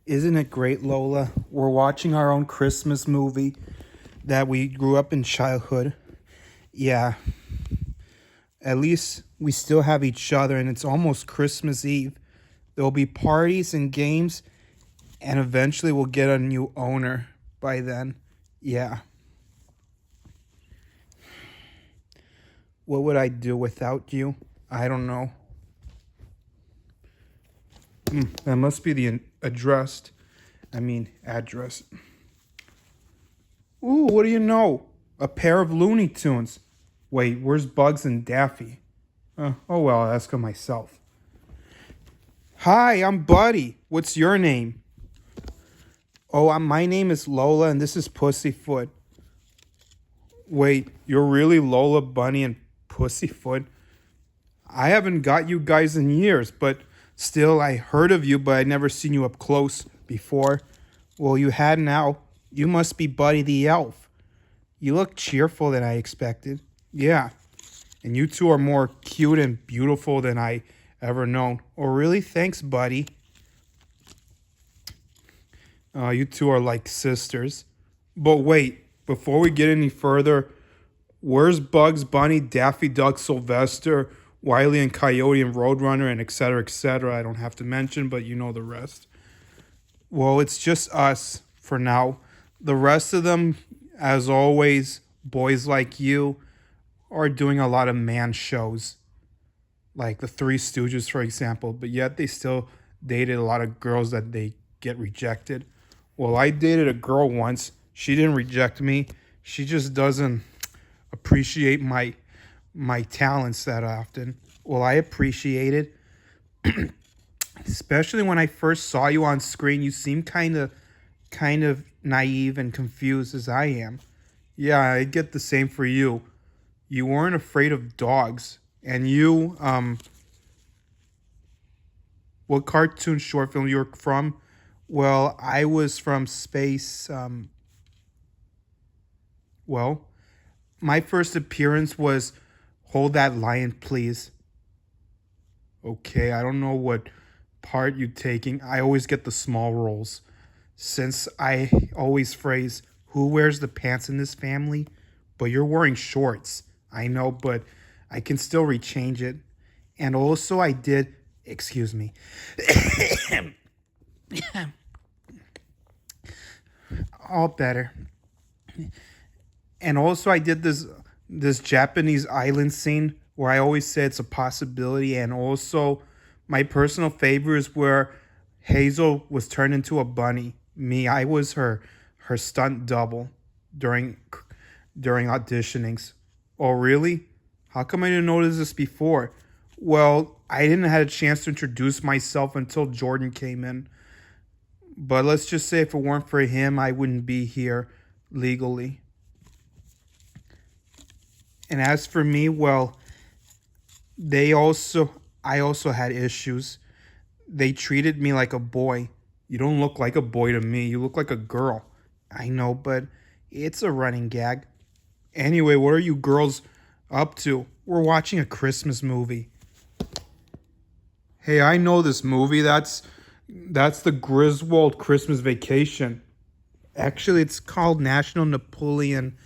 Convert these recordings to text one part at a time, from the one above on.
Isn't it great, Lola? We're watching our own Christmas movie that we grew up in childhood. Yeah, at least we still have each other, and it's almost Christmas Eve. There'll be parties and games, and eventually we'll get a new owner by then. Yeah. What would I do without you? I don't know. That must be the address. Ooh, what do you know? A pair of Looney Tunes. Wait, where's Bugs and Daffy? Oh well, I'll ask him myself. Hi, I'm Buddy. What's your name? Oh, my name is Lola, and this is Pussyfoot. Wait, you're really Lola, Bunny, and Pussyfoot? I haven't got you guys in years, but still, I heard of you, but I'd never seen you up close before. Well, you had now. You must be Buddy the Elf. You look cheerful than I expected. Yeah, and you two are more cute and beautiful than I ever known. Oh, really? Thanks, Buddy. You two are like sisters. But wait, before we get any further, where's Bugs Bunny, Daffy Duck, Sylvester, Wiley and Coyote and Roadrunner, and etc., etc.? I don't have to mention, but you know the rest. Well, it's just us for now. The rest of them, as always, boys like you, are doing a lot of man shows, like the Three Stooges, for example, but yet they still dated a lot of girls that they get rejected. Well, I dated a girl once. She didn't reject me. She just doesn't appreciate my talents that often. Well, I appreciate it, especially when I first saw you on screen. You seemed kind of naive and confused as I am. Yeah, I get the same for you. You weren't afraid of dogs. And you, what cartoon short film you're from? Well, I was from space. Well, my first appearance was Hold That Lion, Please. Okay, I don't know what part you're taking. I always get the small roles. Since I always phrase, who wears the pants in this family? But you're wearing shorts. I know, but I can still rechange it. And also, I did, excuse me, all better. And also, I did this Japanese island scene where I always say it's a possibility. And also, my personal favorite is where Hazel was turned into a bunny. Me, I was her stunt double during during auditionings. Oh, really? How come I didn't notice this before? Well, I didn't have a chance to introduce myself until Jordan came in. But let's just say if it weren't for him, I wouldn't be here legally. And as for me, well, they also I also had issues. They treated me like a boy. You don't look like a boy to me. You look like a girl. I know, but it's a running gag. Anyway, what are you girls up to? We're watching a Christmas movie. Hey, I know this movie. That's the Griswold Christmas Vacation. Actually, it's called National Napoleon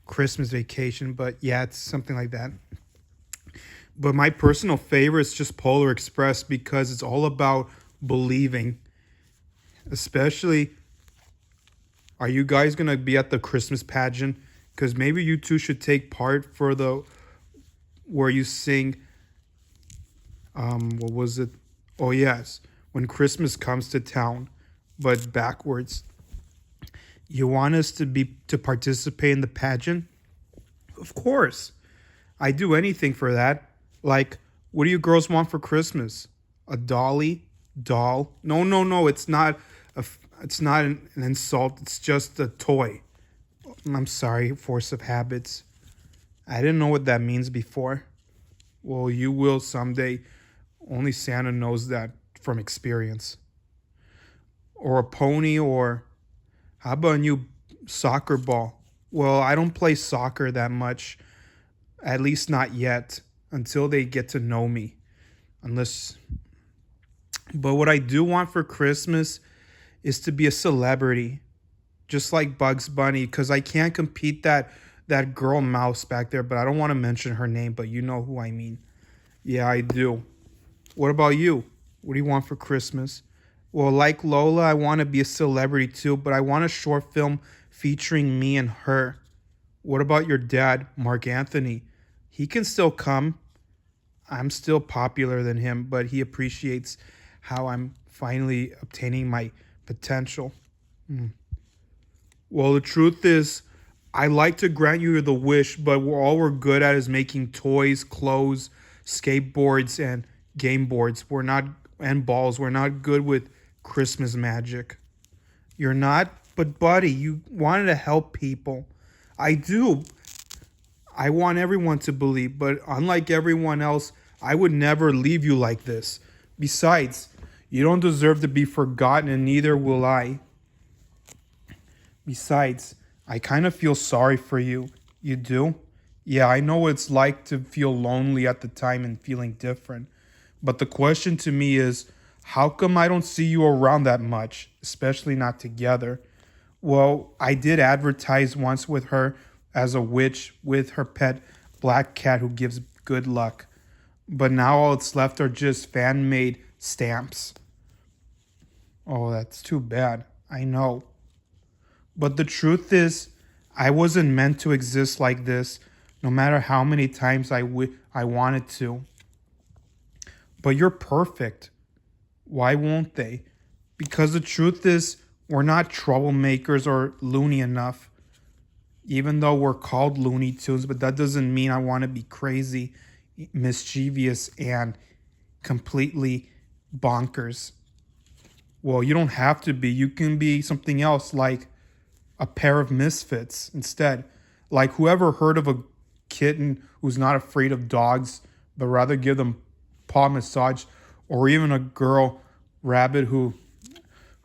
Christmas Vacation, but yeah, it's something like that. But my personal favorite is just Polar Express because it's all about believing. Especially, are you guys gonna be at the Christmas pageant? Because maybe you two should take part for the where you sing. What was it? Oh yes, when Christmas comes to town, but backwards. You want us to participate in the pageant? Of course. I do anything for that. Like, what do you girls want for Christmas? A dolly? Doll? No, no, no. It's not an insult. It's just a toy. I'm sorry, force of habits. I didn't know what that means before. Well, you will someday. Only Santa knows that from experience. Or a pony, or how about a new soccer ball? Well, I don't play soccer that much, at least not yet, until they get to know me. Unless But what I do want for Christmas is to be a celebrity, just like Bugs Bunny, because I can't compete that girl mouse back there, but I don't want to mention her name, but you know who I mean. Yeah, I do. What about you? What do you want for Christmas? Well, like Lola, I want to be a celebrity too, but I want a short film featuring me and her. What about your dad, Mark Anthony? He can still come. I'm still popular than him, but he appreciates how I'm finally obtaining my potential. Well, the truth is, I like to grant you the wish, but all we're good at is making toys, clothes, skateboards, and game boards. We're not, and balls. We're not good with Christmas magic. You're not? But, buddy, you wanted to help people. I do. I want everyone to believe, but unlike everyone else, I would never leave you like this. Besides, you don't deserve to be forgotten, and neither will I. Besides, I kind of feel sorry for you. You do? Yeah, I know what it's like to feel lonely at the time and feeling different. But the question to me is, how come I don't see you around that much, especially not together? Well, I did advertise once with her as a witch with her pet black cat who gives good luck. But now all that's left are just fan-made stamps. Oh, that's too bad. I know. But the truth is, I wasn't meant to exist like this, no matter how many times I wanted to. But you're perfect. Why won't they? Because the truth is, we're not troublemakers or loony enough. Even though we're called Looney Tunes, but that doesn't mean I want to be crazy, mischievous, and completely bonkers. Well, you don't have to be. You can be something else, like a pair of misfits instead. Like, whoever heard of a kitten who's not afraid of dogs, but rather give them paw massage, or even a girl rabbit who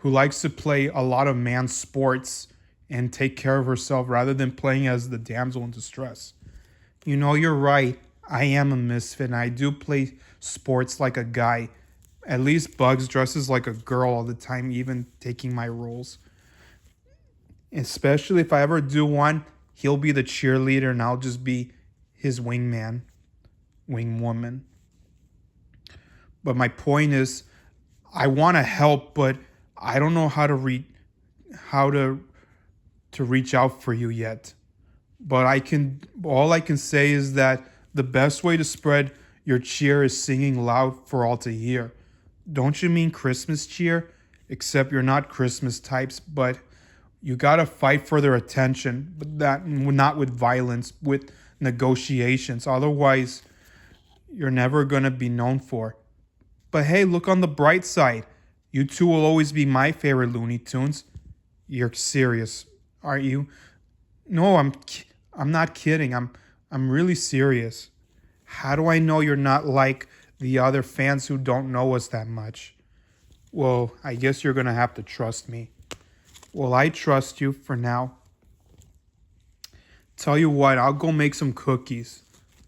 likes to play a lot of man sports and take care of herself rather than playing as the damsel in distress. You know, you're right. I am a misfit, and I do play sports like a guy. At least Bugs dresses like a girl all the time, even taking my roles. Especially if I ever do one, he'll be the cheerleader and I'll just be his wingman, wingwoman. But my point is, I want to help, but I don't know how to reach out for you yet. But all I can say is that the best way to spread your cheer is singing loud for all to hear. Don't you mean Christmas cheer? Except you're not Christmas types, but you gotta fight for their attention, but that not with violence, with negotiations. Otherwise, you're never gonna be known for. But hey, look on the bright side. You two will always be my favorite Looney Tunes. You're serious, aren't you? No, I'm not kidding. I'm really serious. How do I know you're not like the other fans who don't know us that much? Well, I guess you're gonna have to trust me. Well, I trust you for now. Tell you what, I'll go make some cookies.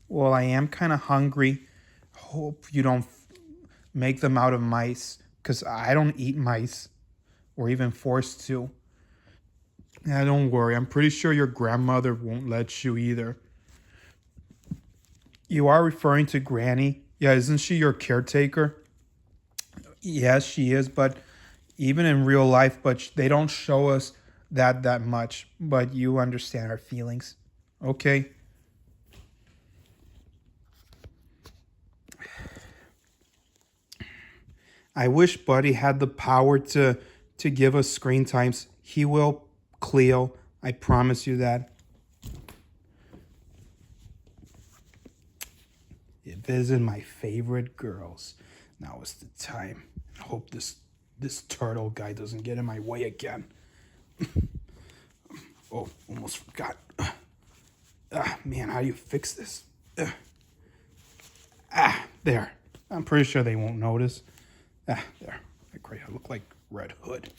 Well, I am kind of hungry. Hope you don't make them out of mice, because I don't eat mice, or even forced to. Yeah, don't worry. I'm pretty sure your grandmother won't let you either. You are referring to Granny? Yeah, isn't she your caretaker? Yes, she is, but even in real life, but they don't show us that much. But you understand our feelings. Okay. I wish Buddy had the power to give us screen times. He will, Cleo. I promise you that. Visit my favorite girls. Now is the time. I hope this turtle guy doesn't get in my way again. Oh, almost forgot. Man, how do you fix this? There. I'm pretty sure they won't notice. There. Great. I look like Red Hood.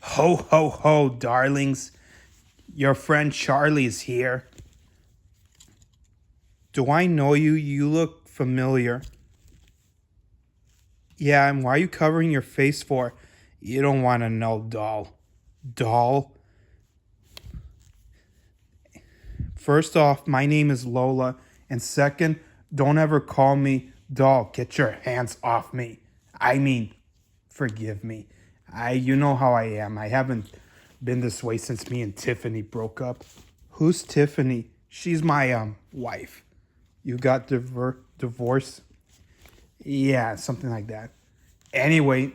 Ho, ho, ho, darlings. Your friend Charlie is here. Do I know you? You look familiar. Yeah, and why are you covering your face for? You don't want to know, doll. Doll? First off, my name is Lola. And second, don't ever call me doll. Get your hands off me. I mean, forgive me. You know how I am. I haven't been this way since me and Tiffany broke up. Who's Tiffany? She's my wife. You got divorced? Yeah, something like that. Anyway,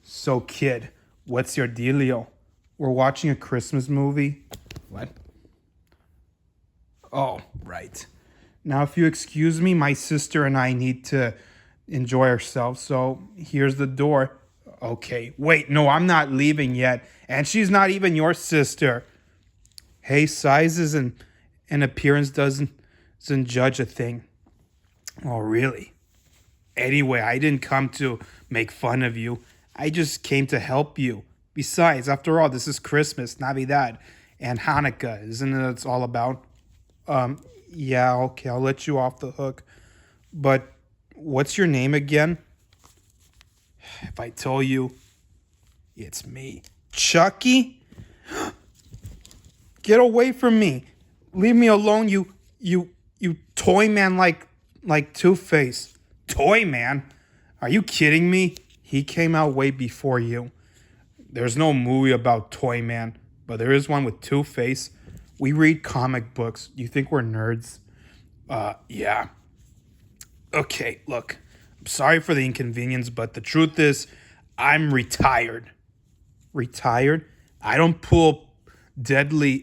so kid, what's your dealio? We're watching a Christmas movie. What? Oh, right. Now, if you excuse me, my sister and I need to enjoy ourselves. So here's the door. Okay, wait, no, I'm not leaving yet. And she's not even your sister. Hey, sizes and appearance doesn't judge a thing. Oh, really? Anyway, I didn't come to make fun of you. I just came to help you. Besides, after all, this is Christmas, Navidad, and Hanukkah. Isn't it what it's all about? Yeah, okay, I'll let you off the hook. But what's your name again? If I tell you, it's me. Chucky? Get away from me. Leave me alone, you toy man like Two-Face. Toy man? Are you kidding me? He came out way before you. There's no movie about Toy Man, but there is one with Two-Face. We read comic books. You think we're nerds? Yeah. Okay, look. I'm sorry for the inconvenience, but the truth is, I'm retired. Retired? I don't pull daring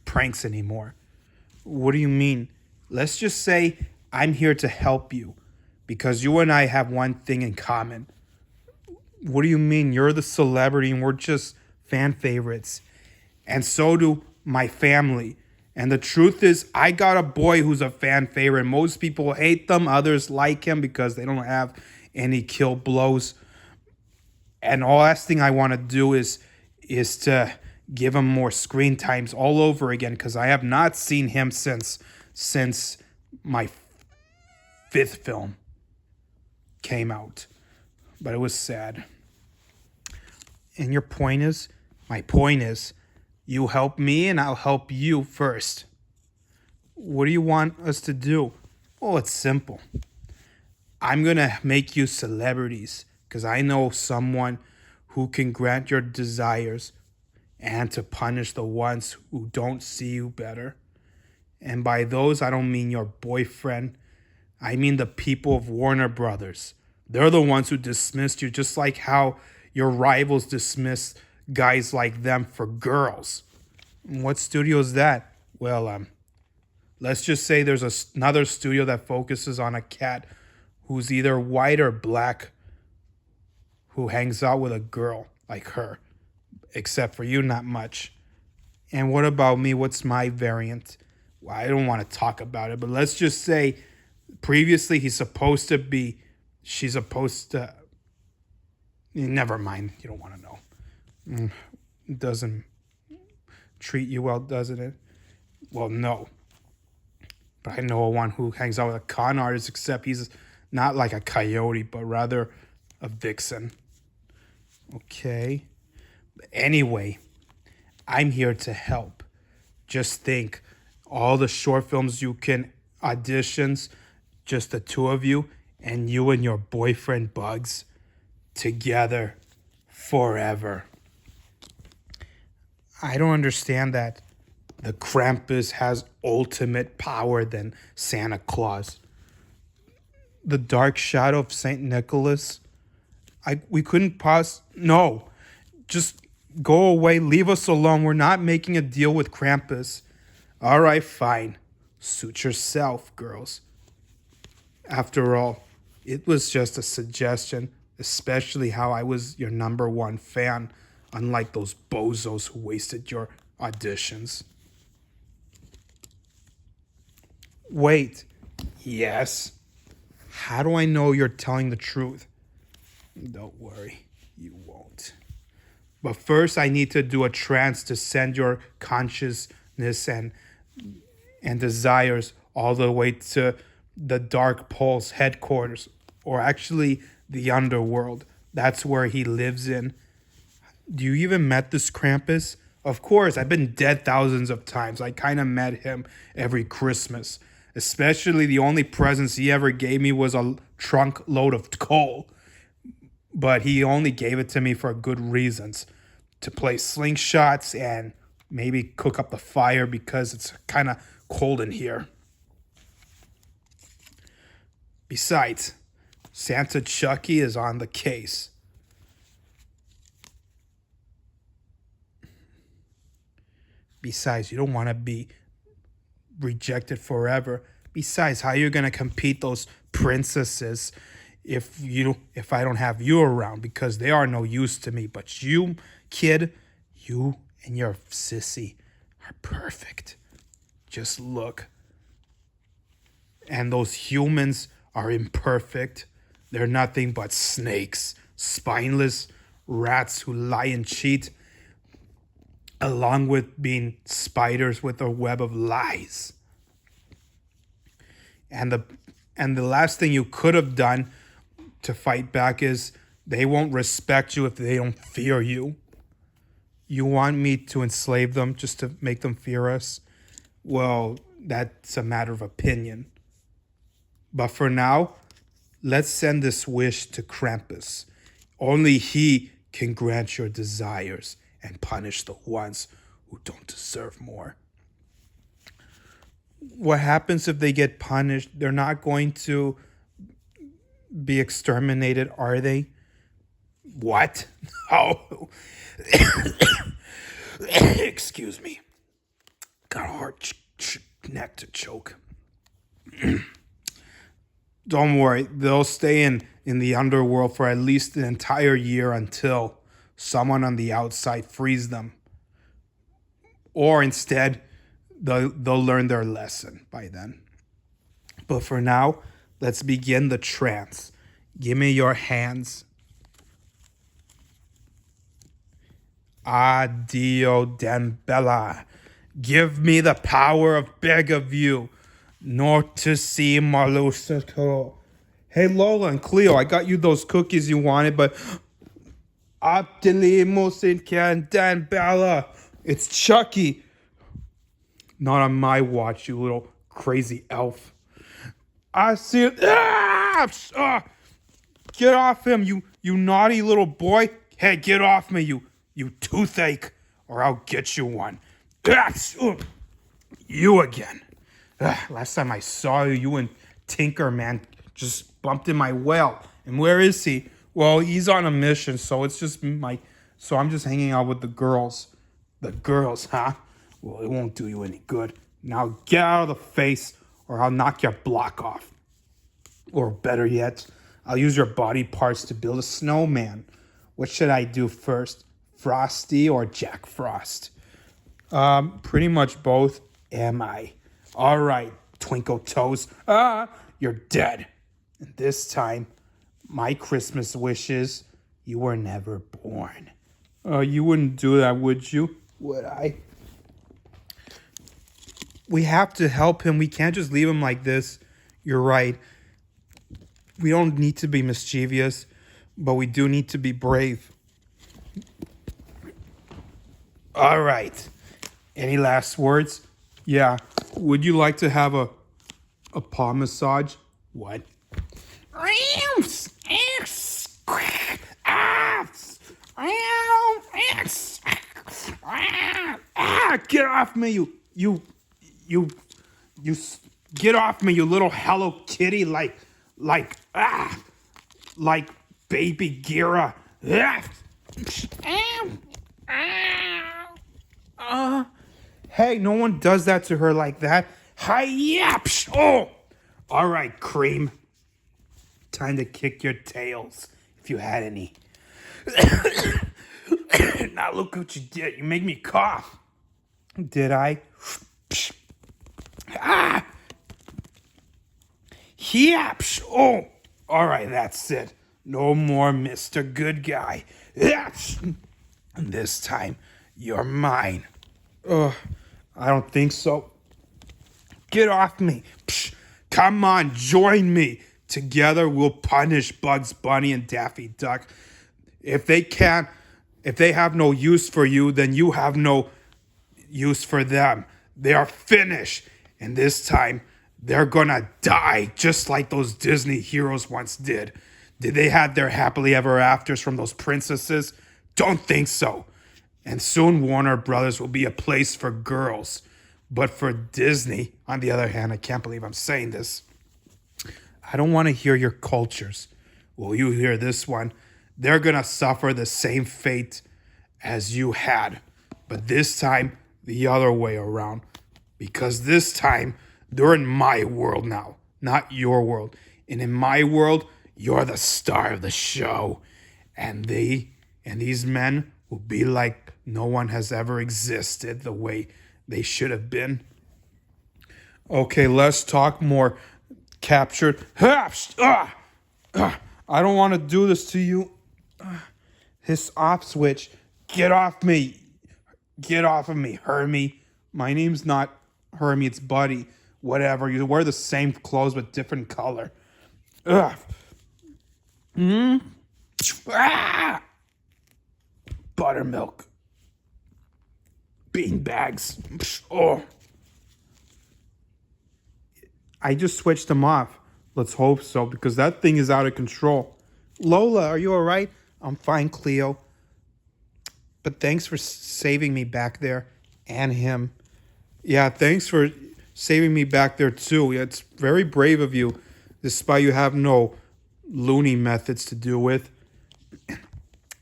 pranks anymore. What do you mean? Let's just say I'm here to help you because you and I have one thing in common. What do you mean? You're the celebrity and we're just fan favorites. And so do my family. And the truth is, I got a boy who's a fan favorite. Most people hate them. Others like him because they don't have any kill blows. And the last thing I want to do is to give him more screen times all over again because I have not seen him since my fifth film came out. But it was sad. And your point is? My point is, you help me and I'll help you first. What do you want us to do? Oh, it's simple. I'm going to make you celebrities because I know someone who can grant your desires and to punish the ones who don't see you better. And by those, I don't mean your boyfriend. I mean the people of Warner Brothers. They're the ones who dismissed you, just like how your rivals dismiss guys like them for girls. What studio is that? Well, let's just say there's another studio that focuses on a cat who's either white or black who hangs out with a girl like her. Except for you, not much. And what about me? What's my variant? Well, I don't want to talk about it, but let's just say previously she's supposed to, never mind. You don't want to know. It doesn't treat you well, doesn't it? Well, no. But I know one who hangs out with a con artist, except he's not like a coyote, but rather a vixen. Okay. Anyway, I'm here to help. Just think, all the short films you can auditions, just the two of you, and you and your boyfriend Bugs, together forever. I don't understand that. The Krampus has ultimate power than Santa Claus. The dark shadow of Saint Nicholas. We couldn't No, just go away. Leave us alone. We're not making a deal with Krampus. All right, fine. Suit yourself, girls. After all, it was just a suggestion, especially how I was your number one fan, unlike those bozos who wasted your auditions. Wait. Yes. How do I know you're telling the truth? Don't worry, you won't. But first, I need to do a trance to send your consciousness and desires all the way to the Dark Pole's headquarters, or actually the underworld. That's where he lives in. Do you even met this Krampus? Of course, I've been dead thousands of times. I kind of met him every Christmas. Especially the only presents he ever gave me was a trunk load of coal. But he only gave it to me for good reasons. To play slingshots and maybe cook up the fire because it's kind of cold in here. Besides, Santa Chucky is on the case. Besides, you don't want to be rejected forever. Besides, how you gonna compete those princesses if I don't have you around, because they are no use to me. But you, kid, you and your sissy are perfect. Just look. And those humans are imperfect. They're nothing but snakes, spineless rats who lie and cheat, along with being spiders with a web of lies. And the last thing you could have done to fight back is they won't respect you if they don't fear you. You want me to enslave them just to make them fear us? Well, that's a matter of opinion. But for now, let's send this wish to Krampus. Only he can grant your desires and punish the ones who don't deserve more. What happens if they get punished? They're not going to be exterminated, are they? What? Oh. Excuse me. Got a hard neck to choke. Don't worry, they'll stay in the underworld for at least an entire year until someone on the outside frees them. Or instead, they'll learn their lesson by then. But for now, let's begin the trance. Give me your hands. Addio Dembella. Give me the power of beg of you. Not to see Malusico. Hey Lola and Cleo, I got you those cookies you wanted, but Optimus in Dembella. It's Chucky. Not on my watch, you little crazy elf. I see it. Get off him, you naughty little boy. Hey, get off me, you toothache, or I'll get you one. You again. Last time I saw you, you and Tinker Man just bumped in my well. And where is he? Well, he's on a mission, so I'm just hanging out with the girls. The girls, huh? Well, it won't do you any good. Now get out of the face, or I'll knock your block off. Or better yet, I'll use your body parts to build a snowman. What should I do first? Frosty or Jack Frost? Pretty much both. Am I? All right, Twinkle Toes. You're dead. And this time, my Christmas wish is you were never born. You wouldn't do that, would you? Would I? We have to help him. We can't just leave him like this. You're right. We don't need to be mischievous, but we do need to be brave. All right. Any last words? Yeah. Would you like to have a paw massage? What? Get off me, you get off me, you little Hello Kitty, like Baby Gira. Hey, no one does that to her like that. Hi-ya! Oh! All right, Cream. Time to kick your tails, if you had any. Now look what you did. You made me cough. Did I? Yaps! Oh! All right, that's it. No more Mr. Good Guy. Yaps! And this time, you're mine. I don't think so. Get off me. Psh, come on, join me. Together we'll punish Bugs Bunny and Daffy Duck. If they have no use for you, then you have no use for them. They are finished. And this time, they're gonna die just like those Disney heroes once did. Did they have their happily ever afters from those princesses? Don't think so. And soon Warner Brothers will be a place for girls. But for Disney, on the other hand, I can't believe I'm saying this. I don't want to hear your cultures. Well, you hear this one. They're gonna suffer the same fate as you had. But this time, the other way around. Because this time, they're in my world now, not your world. And in my world, you're the star of the show. And these men will be like no one has ever existed the way they should have been. Okay, let's talk more. Captured. I don't want to do this to you. His off switch. Get off me. Get off of me, Hermie. My name's not Hermie, it's Buddy. Whatever. You wear the same clothes but different color. Buttermilk. Bean bags. Oh. I just switched them off. Let's hope so, because that thing is out of control. Lola, are you all right? I'm fine, Cleo. But thanks for saving me back there. And him. Yeah, thanks for saving me back there, too. Yeah, it's very brave of you, despite you have no loony methods to do with.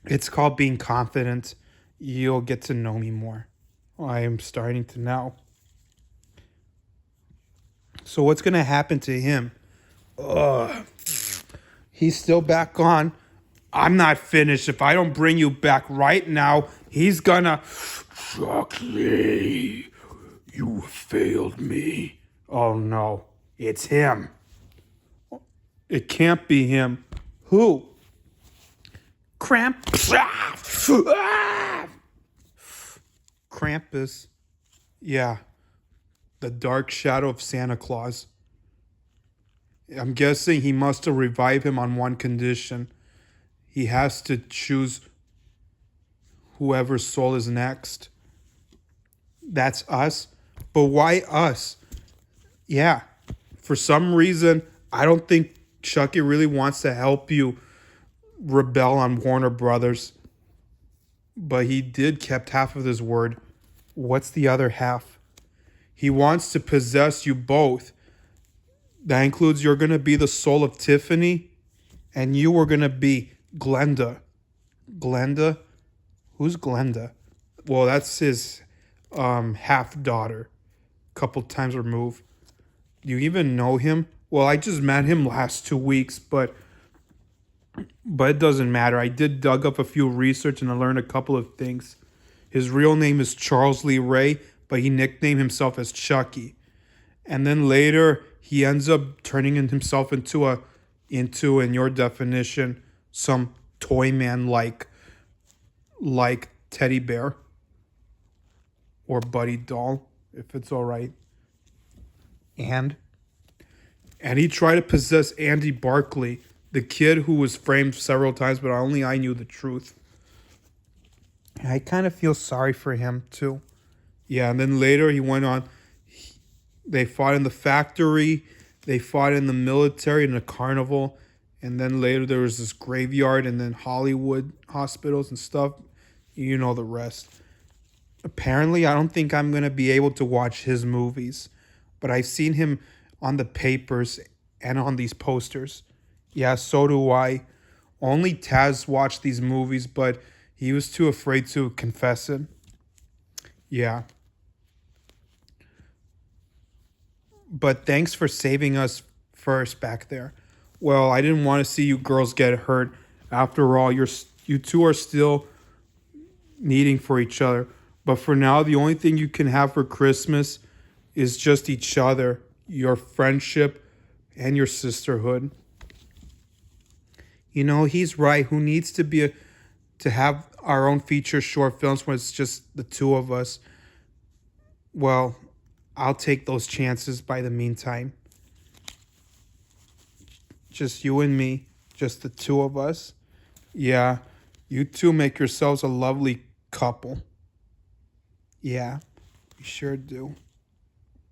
It's called being confident. You'll get to know me more. I am starting to now. So what's going to happen to him? He's still back on. I'm not finished. If I don't bring you back right now, he's gonna... Chucky, you failed me. Oh no, it's him. It can't be him. Who? Krampus. Yeah. The dark shadow of Santa Claus. I'm guessing he must have revived him on one condition. He has to choose whoever's soul is next. That's us. But why us? Yeah. For some reason, I don't think Chucky really wants to help you rebel on Warner Brothers. But he did kept half of his word. What's the other half? He wants to possess you both. That includes you're going to be the soul of Tiffany, and you are going to be Glenda. Glenda? Who's Glenda? Well, that's his half-daughter. Couple times removed. Do you even know him? Well, I just met him last 2 weeks, but it doesn't matter. I did dug up a few research and I learned a couple of things. His real name is Charles Lee Ray, but he nicknamed himself as Chucky. And then later, he ends up turning himself into, in your definition, some toy man like teddy bear or buddy doll, if it's all right. And he tried to possess Andy Barkley, the kid who was framed several times, but only I knew the truth. I kind of feel sorry for him, too. Yeah, and then later he went on. They fought in the factory. They fought in the military, in a carnival. And then later there was this graveyard and then Hollywood hospitals and stuff. You know the rest. Apparently, I don't think I'm going to be able to watch his movies. But I've seen him on the papers and on these posters. Yeah, so do I. Only Taz watched these movies, but he was too afraid to confess it. Yeah. But thanks for saving us first back there. Well, I didn't want to see you girls get hurt. After all, you two are still needing for each other. But for now, the only thing you can have for Christmas is just each other, your friendship, and your sisterhood. You know, he's right. Who needs to have our own feature short films when it's just the two of us? Well, I'll take those chances by the meantime. Just you and me, just the two of us. Yeah, you two make yourselves a lovely couple. Yeah, you sure do.